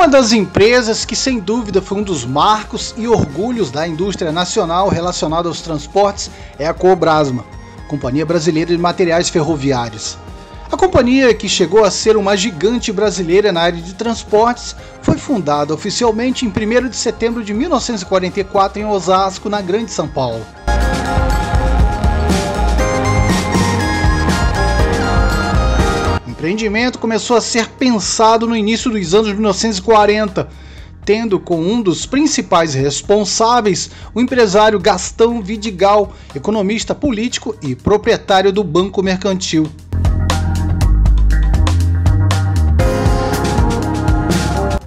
Uma das empresas que sem dúvida foi um dos marcos e orgulhos da indústria nacional relacionada aos transportes é a Cobrasma, Companhia Brasileira de Materiais Ferroviários. A companhia, que chegou a ser uma gigante brasileira na área de transportes, foi fundada oficialmente em 1º de setembro de 1944 em Osasco, na Grande São Paulo. O empreendimento começou a ser pensado no início dos anos 1940, tendo como um dos principais responsáveis o empresário Gastão Vidigal, economista político e proprietário do Banco Mercantil.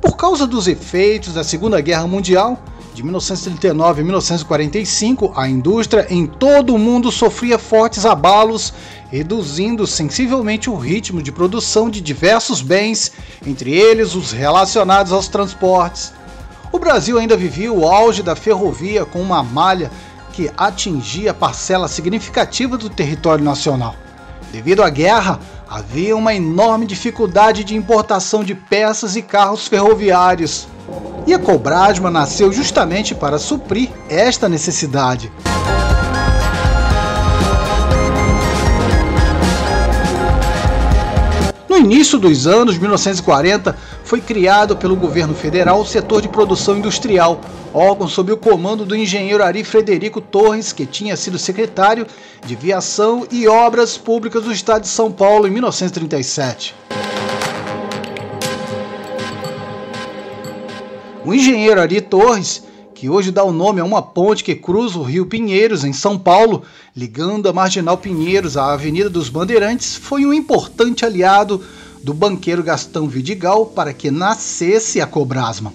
Por causa dos efeitos da Segunda Guerra Mundial, de 1939 a 1945, a indústria em todo o mundo sofria fortes abalos, reduzindo sensivelmente o ritmo de produção de diversos bens, entre eles os relacionados aos transportes. O Brasil ainda vivia o auge da ferrovia, com uma malha que atingia parcela significativa do território nacional. Devido à guerra, havia uma enorme dificuldade de importação de peças e carros ferroviários. E a Cobrasma nasceu justamente para suprir esta necessidade. No início dos anos 1940, foi criado pelo governo federal o setor de produção industrial, órgão sob o comando do engenheiro Ari Frederico Torres, que tinha sido secretário de Viação e Obras Públicas do Estado de São Paulo em 1937. O engenheiro Ari Torres, que hoje dá o nome a uma ponte que cruza o Rio Pinheiros, em São Paulo, ligando a Marginal Pinheiros à Avenida dos Bandeirantes, foi um importante aliado do banqueiro Gastão Vidigal para que nascesse a Cobrasma.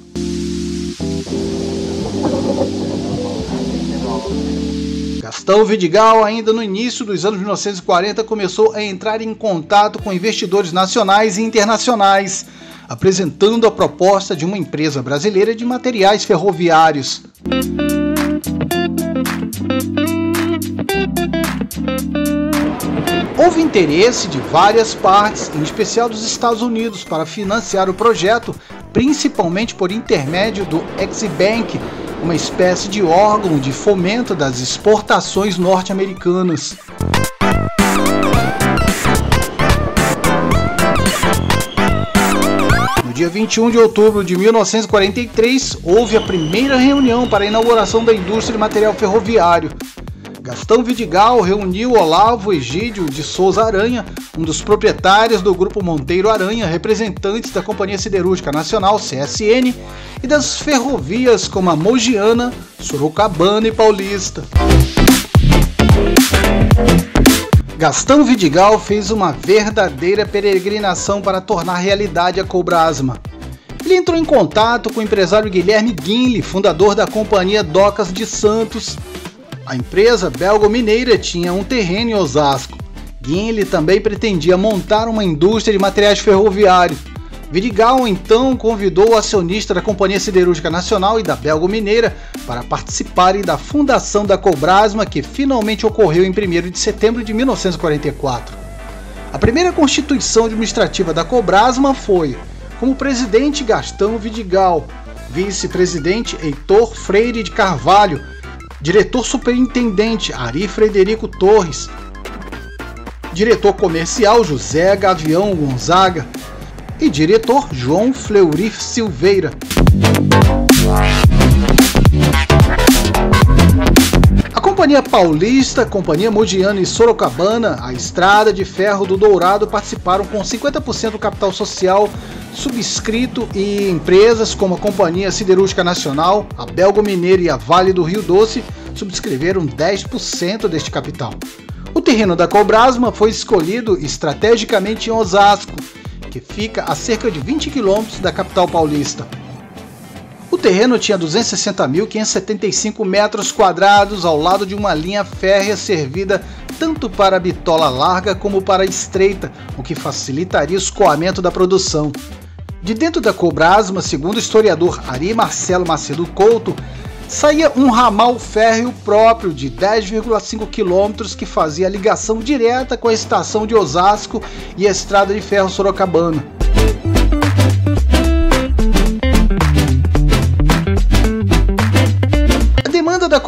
Gastão Vidigal, ainda no início dos anos 1940, começou a entrar em contato com investidores nacionais e internacionais, apresentando a proposta de uma empresa brasileira de materiais ferroviários. Houve interesse de várias partes, em especial dos Estados Unidos, para financiar o projeto, principalmente por intermédio do Exim Bank, uma espécie de órgão de fomento das exportações norte-americanas. No dia 21 de outubro de 1943, houve a primeira reunião para a inauguração da indústria de material ferroviário. Gastão Vidigal reuniu Olavo Egídio de Souza Aranha, um dos proprietários do Grupo Monteiro Aranha, representantes da Companhia Siderúrgica Nacional, CSN, e das ferrovias como a Mogiana, Sorocabana e Paulista. Gastão Vidigal fez uma verdadeira peregrinação para tornar realidade a Cobrasma. Ele entrou em contato com o empresário Guilherme Guinle, fundador da Companhia Docas de Santos. A empresa belgo-mineira tinha um terreno em Osasco. Guinle também pretendia montar uma indústria de materiais ferroviários. Vidigal então convidou o acionista da Companhia Siderúrgica Nacional e da belgo-mineira para participarem da fundação da Cobrasma, que finalmente ocorreu em 1º de setembro de 1944. A primeira constituição administrativa da Cobrasma foi, como presidente, Gastão Vidigal, vice-presidente Heitor Freire de Carvalho, diretor superintendente Ari Frederico Torres, diretor comercial José Gavião Gonzaga e diretor João Fleury Silveira. A Companhia Paulista, Companhia Mogiana e Sorocabana, a Estrada de Ferro do Dourado participaram com 50% do capital social subscrito, e empresas como a Companhia Siderúrgica Nacional, a Belgo-Mineira e a Vale do Rio Doce subscreveram 10% deste capital. O terreno da Cobrasma foi escolhido estrategicamente em Osasco, que fica a cerca de 20 quilômetros da capital paulista. O terreno tinha 260.575 metros quadrados ao lado de uma linha férrea servida tanto para a bitola larga como para a estreita, o que facilitaria o escoamento da produção. De dentro da Cobrasma, segundo o historiador Ari Marcelo Macedo Couto, saía um ramal férreo próprio de 10,5 quilômetros que fazia a ligação direta com a estação de Osasco e a Estrada de Ferro Sorocabana.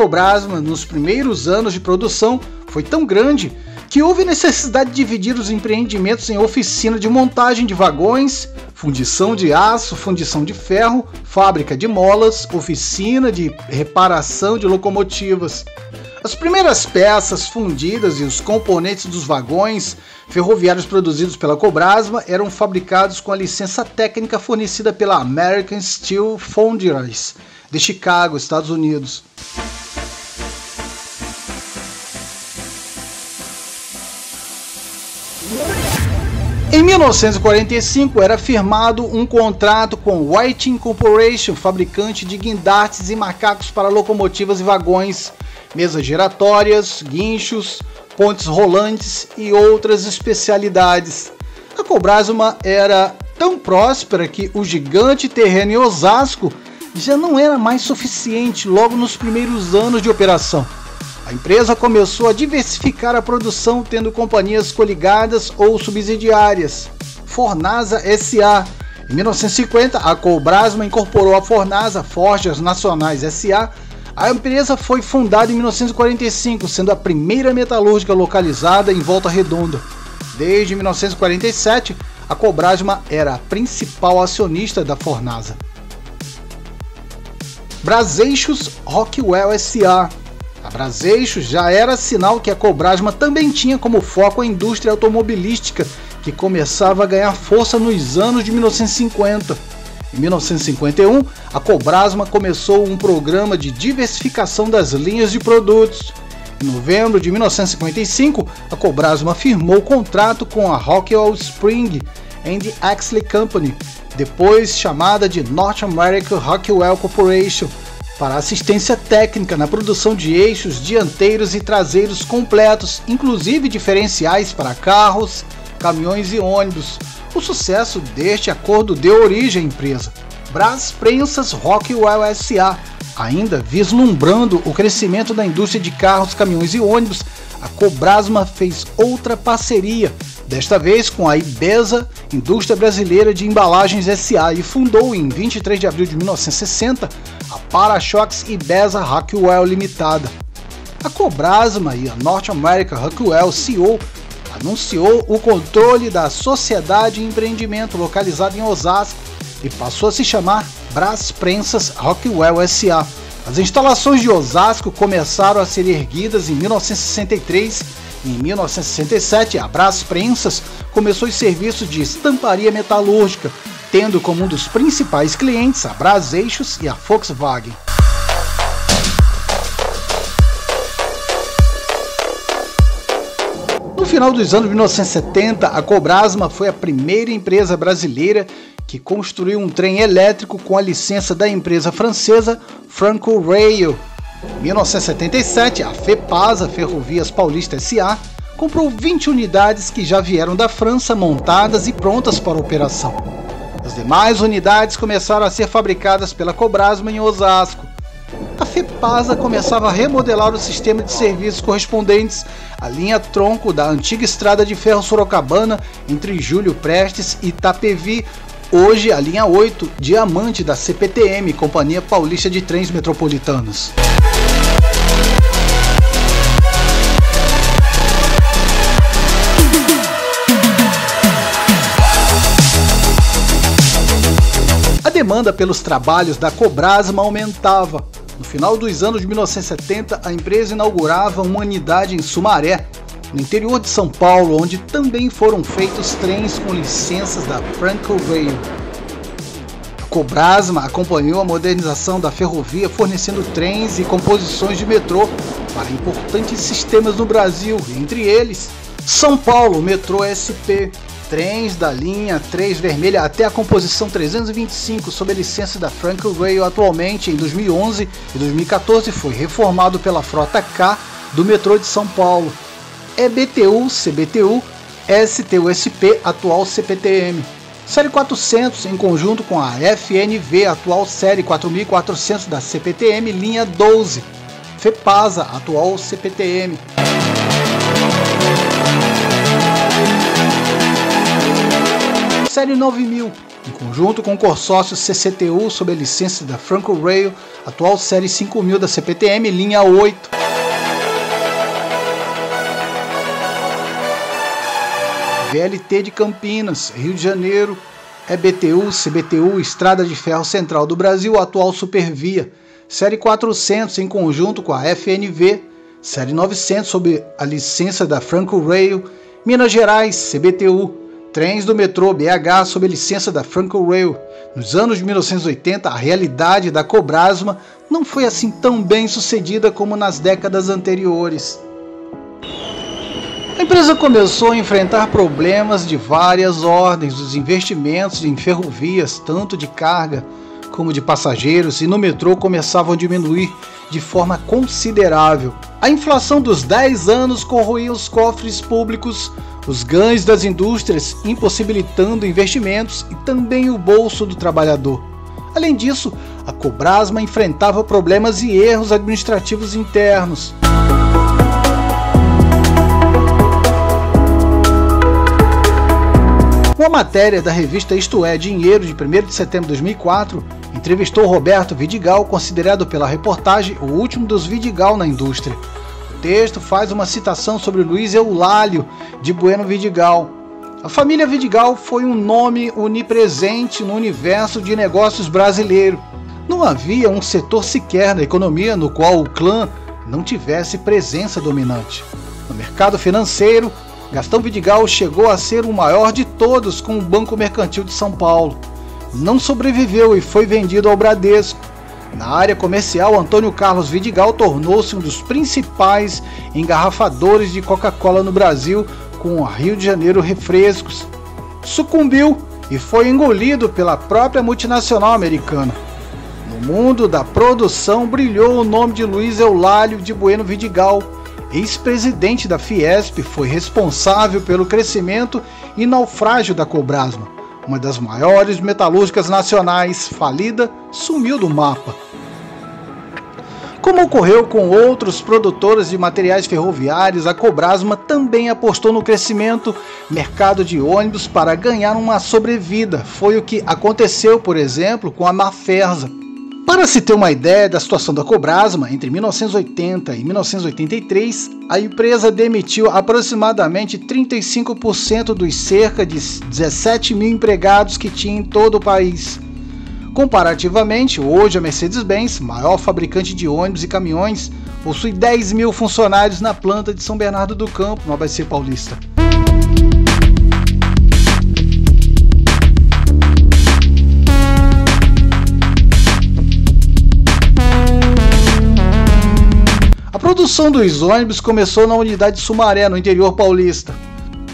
Cobrasma nos primeiros anos de produção foi tão grande que houve necessidade de dividir os empreendimentos em oficina de montagem de vagões, fundição de aço, fundição de ferro, fábrica de molas, oficina de reparação de locomotivas. As primeiras peças fundidas e os componentes dos vagões ferroviários produzidos pela Cobrasma eram fabricados com a licença técnica fornecida pela American Steel Foundries, de Chicago, Estados Unidos. Em 1945 era firmado um contrato com Whiting Corporation, fabricante de guindastes e macacos para locomotivas e vagões, mesas giratórias, guinchos, pontes rolantes e outras especialidades. A Cobrasma era tão próspera que o gigante terreno em Osasco já não era mais suficiente logo nos primeiros anos de operação. A empresa começou a diversificar a produção, tendo companhias coligadas ou subsidiárias. Fornasa S.A. Em 1950, a Cobrasma incorporou a Fornasa Forjas Nacionais S.A. A empresa foi fundada em 1945, sendo a primeira metalúrgica localizada em Volta Redonda. Desde 1947, a Cobrasma era a principal acionista da Fornasa. Braseixos Rockwell S.A. A Braseixos já era sinal que a Cobrasma também tinha como foco a indústria automobilística, que começava a ganhar força nos anos de 1950. Em 1951, a Cobrasma começou um programa de diversificação das linhas de produtos. Em novembro de 1955, a Cobrasma firmou contrato com a Rockwell Spring and Axle Company, depois chamada de North American Rockwell Corporation, para assistência técnica na produção de eixos dianteiros e traseiros completos, inclusive diferenciais para carros, caminhões e ônibus. O sucesso deste acordo deu origem à empresa Brasprensas Rockwell S.A. Ainda vislumbrando o crescimento da indústria de carros, caminhões e ônibus, a Cobrasma fez outra parceria, desta vez com a Ibesa, Indústria Brasileira de Embalagens S.A., e fundou em 23 de abril de 1960 a Para-Choques Ibesa Rockwell Limitada. A Cobrasma e a North American Rockwell CEO anunciou o controle da Sociedade Empreendimento localizada em Osasco e passou a se chamar Brasprensas Rockwell S.A. As instalações de Osasco começaram a ser erguidas em 1963 e em 1967 a Brasprensas começou os serviços de estamparia metalúrgica, tendo como um dos principais clientes a Braseixos e a Volkswagen. No final dos anos 1970, a Cobrasma foi a primeira empresa brasileira que construiu um trem elétrico com a licença da empresa francesa Franco-Rail. Em 1977, a FEPASA, Ferrovias Paulista S.A., comprou 20 unidades que já vieram da França montadas e prontas para operação. As demais unidades começaram a ser fabricadas pela Cobrasma em Osasco. A FEPASA começava a remodelar o sistema de serviços correspondentes à linha tronco da antiga estrada de ferro Sorocabana entre Júlio Prestes e Itapevi, hoje a linha 8, Diamante da CPTM, Companhia Paulista de Trens Metropolitanos. A demanda pelos trabalhos da Cobrasma aumentava. No final dos anos de 1970, a empresa inaugurava uma unidade em Sumaré, no interior de São Paulo, onde também foram feitos trens com licenças da Franco-Rail. A Cobrasma acompanhou a modernização da ferrovia, fornecendo trens e composições de metrô para importantes sistemas no Brasil, entre eles São Paulo Metrô SP, trens da linha 3 vermelha até a composição 325 sob a licença da Franco-Rail. Atualmente, em 2011 e 2014, foi reformado pela Frota K do metrô de São Paulo. EBTU, CBTU, STUSP, atual CPTM. Série 400, em conjunto com a FNV, atual Série 4400 da CPTM, linha 12. FEPASA, atual CPTM. Série 9000, em conjunto com o consórcio CCTU sob a licença da Franco Rail, atual série 5000 da CPTM, linha 8. VLT de Campinas, Rio de Janeiro, EBTU, CBTU, Estrada de Ferro Central do Brasil, atual Supervia, série 400 em conjunto com a FNV, série 900 sob a licença da Franco Rail, Minas Gerais, CBTU, trens do metrô BH sob a licença da Franco Rail. Nos anos de 1980, a realidade da Cobrasma não foi assim tão bem sucedida como nas décadas anteriores. A empresa começou a enfrentar problemas de várias ordens. Os investimentos em ferrovias, tanto de carga como de passageiros, e no metrô começavam a diminuir de forma considerável. A inflação dos 10 anos corroía os cofres públicos, os ganhos das indústrias, impossibilitando investimentos e também o bolso do trabalhador. Além disso, a Cobrasma enfrentava problemas e erros administrativos internos. Uma matéria da revista Isto É Dinheiro, de 1º de setembro de 2004, entrevistou Roberto Vidigal, considerado pela reportagem o último dos Vidigal na indústria. O texto faz uma citação sobre Luiz Eulálio de Bueno Vidigal. A família Vidigal foi um nome onipresente no universo de negócios brasileiro. Não havia um setor sequer da economia no qual o clã não tivesse presença dominante. No mercado financeiro, Gastão Vidigal chegou a ser o maior de todos com o Banco Mercantil de São Paulo. Não sobreviveu e foi vendido ao Bradesco. Na área comercial, Antônio Carlos Vidigal tornou-se um dos principais engarrafadores de Coca-Cola no Brasil, com a Rio de Janeiro Refrescos. Sucumbiu e foi engolido pela própria multinacional americana. No mundo da produção brilhou o nome de Luiz Eulálio de Bueno Vidigal. Ex-presidente da Fiesp, foi responsável pelo crescimento e naufrágio da Cobrasma, uma das maiores metalúrgicas nacionais. Falida, sumiu do mapa. Como ocorreu com outros produtores de materiais ferroviários, a Cobrasma também apostou no crescimento mercado de ônibus para ganhar uma sobrevida. Foi o que aconteceu, por exemplo, com a Mafersa. Para se ter uma ideia da situação da Cobrasma, entre 1980 e 1983, a empresa demitiu aproximadamente 35% dos cerca de 17 mil empregados que tinha em todo o país. Comparativamente, hoje a Mercedes-Benz, maior fabricante de ônibus e caminhões, possui 10 mil funcionários na planta de São Bernardo do Campo, no ABC Paulista. A produção dos ônibus começou na unidade Sumaré, no interior paulista.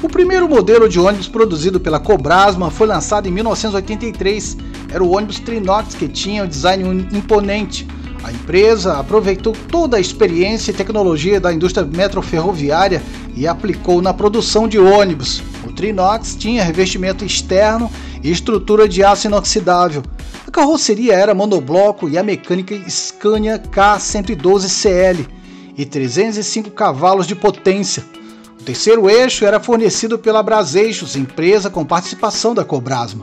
O primeiro modelo de ônibus produzido pela Cobrasma foi lançado em 1983. Era o ônibus Trinox, que tinha um design imponente. A empresa aproveitou toda a experiência e tecnologia da indústria metroferroviária e aplicou na produção de ônibus. O Trinox tinha revestimento externo e estrutura de aço inoxidável. A carroceria era monobloco e a mecânica Scania K112CL e 305 cavalos de potência. O terceiro eixo era fornecido pela Braseixos, empresa com participação da Cobrasma.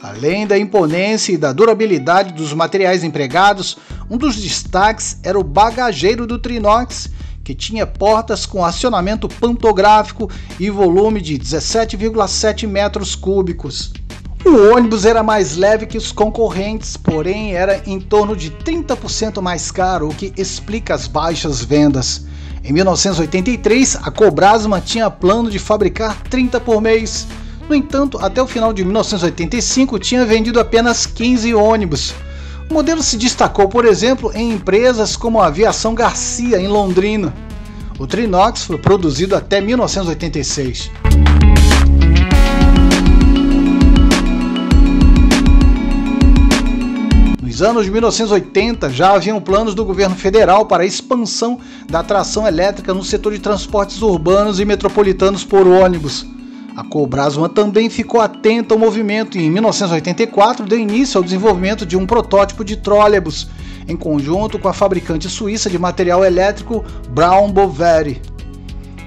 Além da imponência e da durabilidade dos materiais empregados, um dos destaques era o bagageiro do Trinox, que tinha portas com acionamento pantográfico e volume de 17,7 metros cúbicos. O ônibus era mais leve que os concorrentes, porém era em torno de 30% mais caro, o que explica as baixas vendas. Em 1983, a Cobrasma tinha plano de fabricar 30 por mês. No entanto, até o final de 1985 tinha vendido apenas 15 ônibus. O modelo se destacou, por exemplo, em empresas como a Aviação Garcia, em Londrina. O Trinox foi produzido até 1986. Nos anos de 1980 já haviam planos do governo federal para a expansão da tração elétrica no setor de transportes urbanos e metropolitanos por ônibus. A Cobrasma também ficou atenta ao movimento e em 1984 deu início ao desenvolvimento de um protótipo de trólebus, em conjunto com a fabricante suíça de material elétrico Braun Boveri.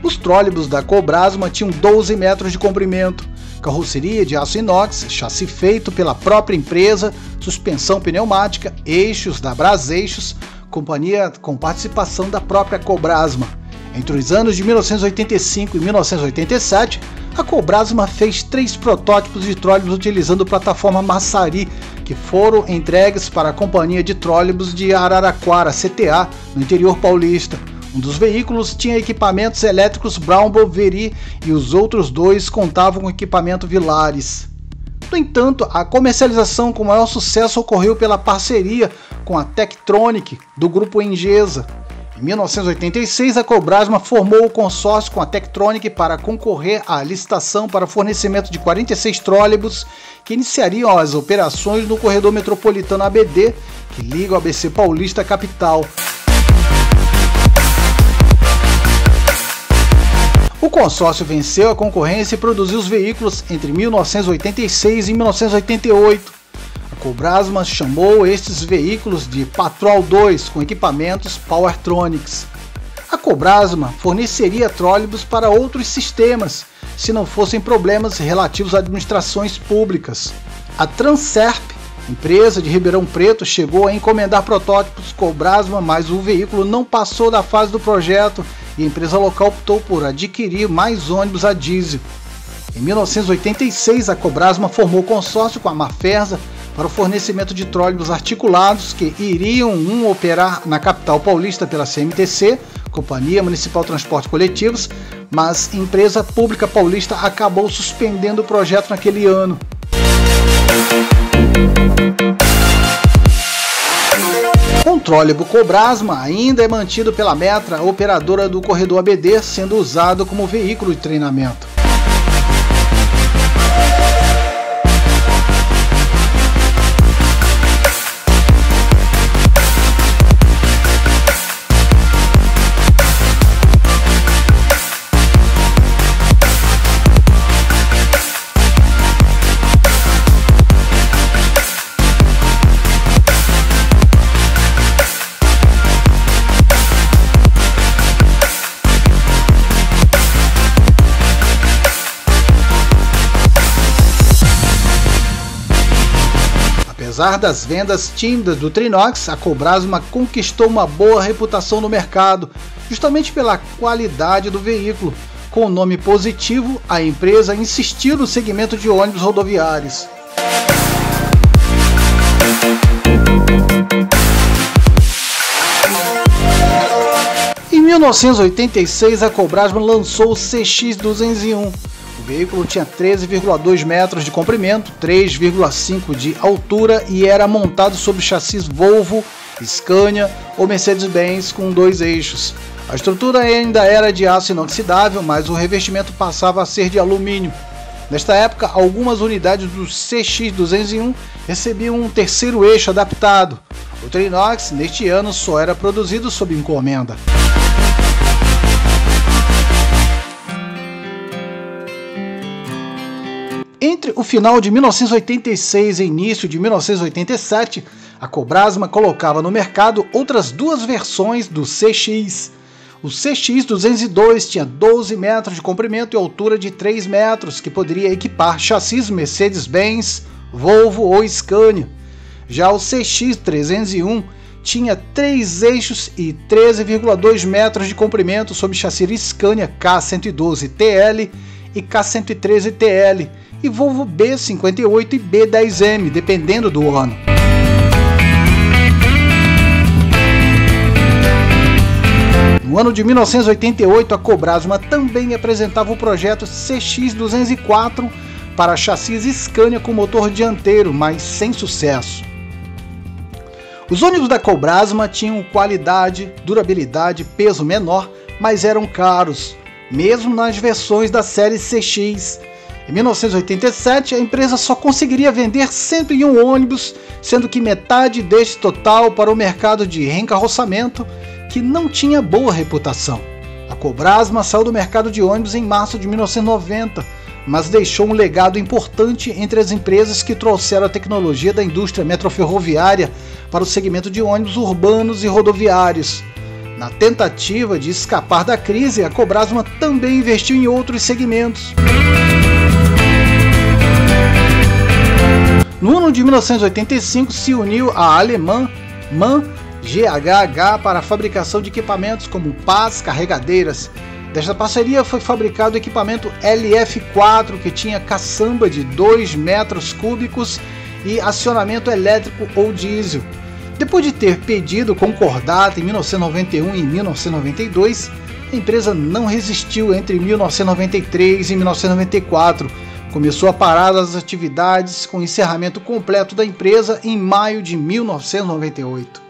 Os trólebus da Cobrasma tinham 12 metros de comprimento, carroceria de aço inox, chassi feito pela própria empresa, suspensão pneumática, eixos da Braseixos, companhia com participação da própria Cobrasma. Entre os anos de 1985 e 1987, a Cobrasma fez 3 protótipos de trólebus utilizando a plataforma Massari, que foram entregues para a Companhia de Trólebus de Araraquara, CTA, no interior paulista. Um dos veículos tinha equipamentos elétricos Brown-Boveri e os outros 2 contavam com equipamento Vilares. No entanto, a comercialização com maior sucesso ocorreu pela parceria com a Tektronik, do grupo Engesa. Em 1986, a Cobrasma formou o consórcio com a Tektronik para concorrer à licitação para fornecimento de 46 trólebus que iniciariam as operações no corredor metropolitano ABD, que liga o ABC Paulista à capital. O consórcio venceu a concorrência e produziu os veículos entre 1986 e 1988. A Cobrasma chamou estes veículos de Patrol 2 com equipamentos Powertronics. A Cobrasma forneceria trólebus para outros sistemas, se não fossem problemas relativos a administrações públicas. A Transerp, empresa de Ribeirão Preto, chegou a encomendar protótipos Cobrasma, mas o veículo não passou da fase do projeto e a empresa local optou por adquirir mais ônibus a diesel. Em 1986, a Cobrasma formou consórcio com a Mafersa para o fornecimento de trólebus articulados que iriam operar na capital paulista pela CMTC, Companhia Municipal de Transportes Coletivos, mas a empresa pública paulista acabou suspendendo o projeto naquele ano. O trólebus Cobrasma ainda é mantido pela Metra, operadora do corredor ABD, sendo usado como veículo de treinamento. Apesar das vendas tímidas do Trinox, a Cobrasma conquistou uma boa reputação no mercado, justamente pela qualidade do veículo. Com o nome positivo, a empresa insistiu no segmento de ônibus rodoviários. Em 1986, a Cobrasma lançou o CX201. O veículo tinha 13,2 metros de comprimento, 3,5 de altura e era montado sobre chassis Volvo, Scania ou Mercedes-Benz com 2 eixos. A estrutura ainda era de aço inoxidável, mas o revestimento passava a ser de alumínio. Nesta época, algumas unidades do CX201 recebiam um 3º eixo adaptado. O Trinox, neste ano, só era produzido sob encomenda. Entre o final de 1986 e início de 1987, a Cobrasma colocava no mercado outras 2 versões do CX. O CX202 tinha 12 metros de comprimento e altura de 3 metros, que poderia equipar chassis Mercedes-Benz, Volvo ou Scania. Já o CX301 tinha 3 eixos e 13,2 metros de comprimento sob chassi Scania K112TL e K113TL e Volvo B58 e B10M, dependendo do ano. No ano de 1988, a Cobrasma também apresentava o projeto CX204 para chassis Scania com motor dianteiro, mas sem sucesso. Os ônibus da Cobrasma tinham qualidade, durabilidade, peso menor, mas eram caros, mesmo nas versões da série CX. Em 1987, a empresa só conseguiria vender 101 ônibus, sendo que metade deste total para o mercado de reencarroçamento, que não tinha boa reputação. A Cobrasma saiu do mercado de ônibus em março de 1990, mas deixou um legado importante entre as empresas que trouxeram a tecnologia da indústria metroferroviária para o segmento de ônibus urbanos e rodoviários. Na tentativa de escapar da crise, a Cobrasma também investiu em outros segmentos. No ano de 1985 se uniu a alemã MAN GHH para a fabricação de equipamentos como pás, carregadeiras. Desta parceria foi fabricado o equipamento LF4, que tinha caçamba de 2 metros cúbicos e acionamento elétrico ou diesel. Depois de ter pedido concordata em 1991 e 1992, a empresa não resistiu entre 1993 e 1994. Começou a parar as atividades com o encerramento completo da empresa em maio de 1998.